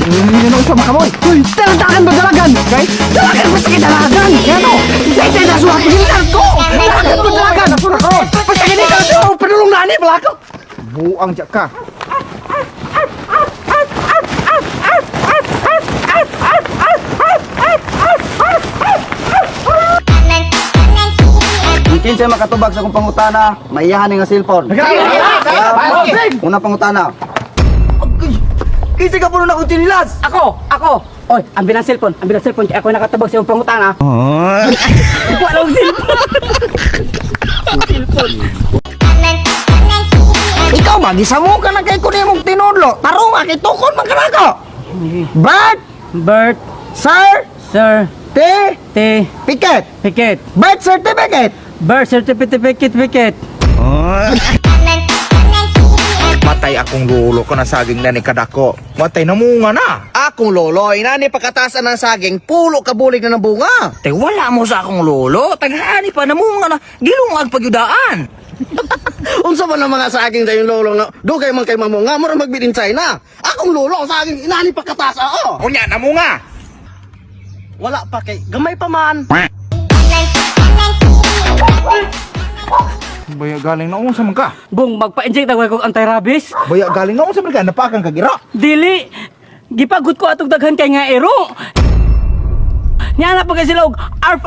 Yan ang sama ka mo. Uy, talagaan ba dalagan? Okay? Dalagan ba sa dalagan? Ano? Dahil na suha pilihan ko. Dalagan ba dalagan? Asura ko. Basta gini ka ito. Panulong nani pala ko. Buang jak ka. Mungkin saya makatubag sa akong pangutana, maiyahan nga cellphone. Una pangutana. Kisa ka puno na kong tinilas. Ako. Oy, ambil ang cellphone. Kaya ako nakatabag sa iyong pangutana. Ako alam ang cellphone. Ikaw ba? Gisamo ka na kay kunin mong tinudlo. Tarong akitukon man ka na ko. Bert, Sir, sir, T, Piket, Birth Certificate. birth certificate. Matay akong lolo ko na saging na ni kadako. Matay na munga na. Akong lolo, inani pagkatasan ng saging, pulo kabulig na ng bunga. Te wala mo sa akong lolo. Tagaani pa na munga na. Gilungag pagyudaan. Unsa man ang mga saging sa yung lolo nga, dugay man kay mamunga, mura magbitin China. Akong lolo, ang saging, inani pagkatasa, oh. Unya na munga. Wala pa kay, gamay pa man. Baya galing na unsa man ka. Bung, magpa-inject na ko anti-rabies. Baya galing na unsa man ka. Napakang kagira. Dili, gipagot ko atong daghan kay nga ero. Niya na pa kay sila og arf.